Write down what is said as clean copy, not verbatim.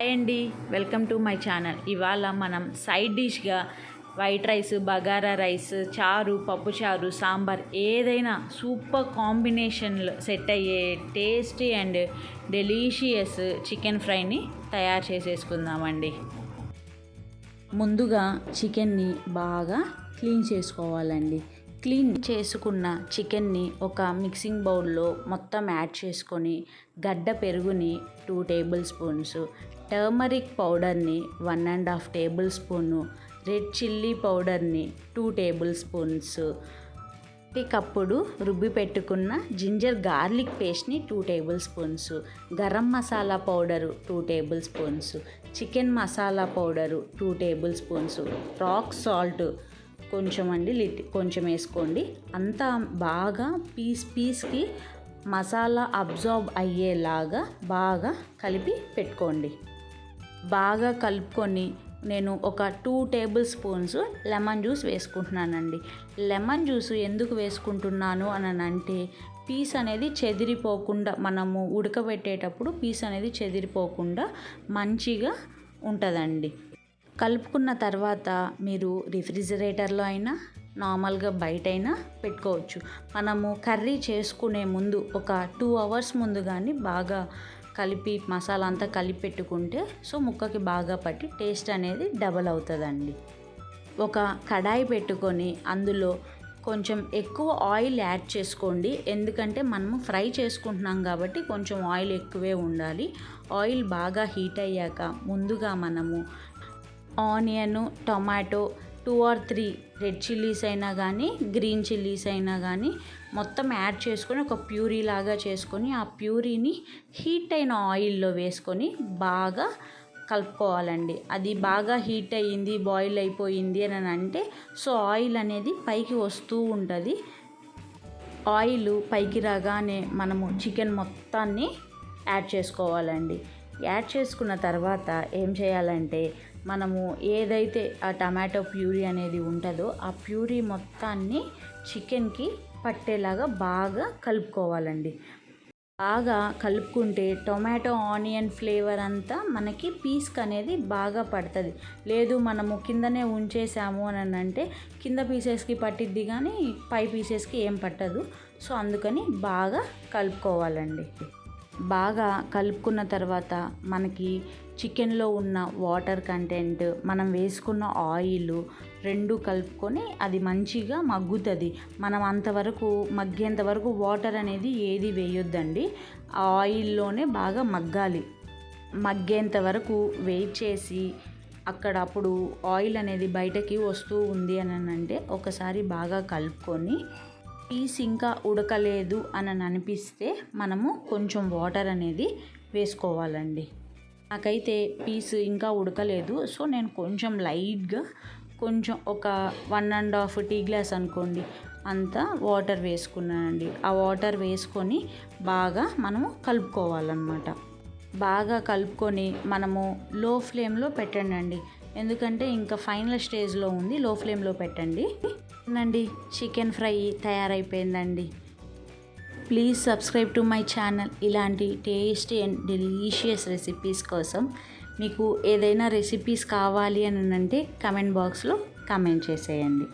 Hi అండి, welcome to my channel. ఇవాళ మనం సైడ్ డిష్గా వైట్ రైస్, బగారా రైస్, చారు, పప్పుచారు, సాంబార్ ఏదైనా సూపర్ కాంబినేషన్లో సెట్ అయ్యే టేస్టీ అండ్ డెలీషియస్ చికెన్ ఫ్రైని తయారు చేసేసుకుందామండి. ముందుగా చికెన్ని బాగా క్లీన్ చేసుకోవాలండి. క్లీన్ చేసుకున్న చికెన్ని ఒక మిక్సింగ్ బౌల్లో మొత్తం యాడ్ చేసుకొని గడ్డ పెరుగుని 2 టేబుల్ స్పూన్స్, టర్మరిక్ పౌడర్ని 1.5 టేబుల్ స్పూను, రెడ్ చిల్లీ పౌడర్ని 2 టేబుల్ స్పూన్స్, కప్పుడు రుబ్బి పెట్టుకున్న జింజర్ గార్లిక్ పేస్ట్ని 2 table spoons, garam masala powder 2 table spoons, chicken masala powder 2 table spoons, rock salt కొంచెం వేసుకోండి. అంతా బాగా పీస్కి మసాలా అబ్జార్బ్ అయ్యేలాగా బాగా కలిపి పెట్టుకోండి. బాగా కలుపుకొని నేను ఒక 2 టేబుల్ స్పూన్స్ లెమన్ జ్యూస్ వేసుకుంటున్నానండి. లెమన్ జ్యూస్ ఎందుకు వేసుకుంటున్నాను అని అంటే పీస్ అనేది చెదిరిపోకుండా, మనము ఉడకబెట్టేటప్పుడు పీస్ అనేది చెదిరిపోకుండా మంచిగా ఉంటుందండి. కలుపుకున్న తర్వాత మీరు రిఫ్రిజిరేటర్లో అయినా నార్మల్గా బయట అయినా పెట్టుకోవచ్చు. మనము కర్రీ చేసుకునే ముందు ఒక 2 అవర్స్ ముందు కానీ బాగా కలిపి మసాలా అంతా కలిపి పెట్టుకుంటే ముక్కకి బాగా పట్టి టేస్ట్ అనేది డబల్ అవుతుందండి. ఒక కడాయి పెట్టుకొని అందులో కొంచెం ఎక్కువ ఆయిల్ యాడ్ చేసుకోండి. ఎందుకంటే మనము ఫ్రై చేసుకుంటున్నాం కాబట్టి కొంచెం ఆయిల్ ఎక్కువే ఉండాలి. ఆయిల్ బాగా హీట్ అయ్యాక ముందుగా మనము onion, tomato, 2 or 3 red chillies అయినా కానీ గ్రీన్ చిల్లీస్ అయినా కానీ మొత్తం యాడ్ చేసుకొని ఒక ప్యూరీ లాగా చేసుకొని ఆ ప్యూరీని హీట్ అయిన ఆయిల్లో వేసుకొని బాగా కలుపుకోవాలండి. అది బాగా హీట్ అయ్యింది, బాయిల్ అయిపోయింది అని అంటే ఆయిల్ అనేది పైకి వస్తూ ఉంటుంది. ఆయిల్ పైకి రాగానే మనము చికెన్ మొత్తాన్ని యాడ్ చేసుకోవాలండి. యాడ్ చేసుకున్న తర్వాత ఏం చేయాలంటే మనము ఏదైతే ఆ టమాటో ప్యూరీ అనేది ఉంటుందో ఆ ప్యూరీ మొత్తాన్ని చికెన్కి పట్టేలాగా బాగా కలుపుకోవాలండి. బాగా కలుపుకుంటే టొమాటో ఆనియన్ ఫ్లేవర్ అంతా మనకి పీస్కి అనేది బాగా పడుతుంది. లేదు మనము కిందనే ఉంచేసాము అని అంటే కింద పీసెస్కి పట్టిద్ది కానీ పై పీసెస్కి ఏం పట్టదు. అందుకని బాగా కలుపుకోవాలండి. బాగా కలుపుకున్న తర్వాత మనకి చికెన్లో ఉన్న వాటర్ కంటెంట్, మనం వేసుకున్న ఆయిల్ 2 కలుపుకొని అది మంచిగా మగ్గుతుంది. మనం అంతవరకు మగ్గేంత వరకు వాటర్ అనేది ఏది వేయొద్దండి. ఆ ఆయిల్లోనే బాగా మగ్గాలి. మగ్గేంత వరకు వెయిట్ చేసి అప్పుడు ఆయిల్ అనేది బయటకి వస్తూ ఉంది అని అంటే ఒకసారి బాగా కలుపుకొని పీస్ ఇంకా ఉడకలేదు అని అనిపిస్తే మనము కొంచెం వాటర్ అనేది వేసుకోవాలండి. నాకైతే పీస్ ఇంకా ఉడకలేదు, నేను కొంచెం లైట్గా ఒక 1.5 టీ గ్లాస్ అనుకోండి అంత వాటర్ వేసుకున్నానండి. ఆ వాటర్ వేసుకొని బాగా మనము కలుపుకోవాలన్నమాట. బాగా కలుపుకొని మనము లో ఫ్లేమ్లో పెట్టండి. ఎందుకంటే ఇంకా ఫైనల్ స్టేజ్లో ఉంది, లో ఫ్లేమ్లో పెట్టండి. చికెన్ ఫ్రై తయారైపోయిందండి. Please subscribe to my channel. ఇలాంటి టేస్టీ అండ్ డెలీషియస్ రెసిపీస్ కోసం మీకు ఏదైనా రెసిపీస్ కావాలి అని అంటే కమెంట్ బాక్స్లో కమెంట్ చేసేయండి.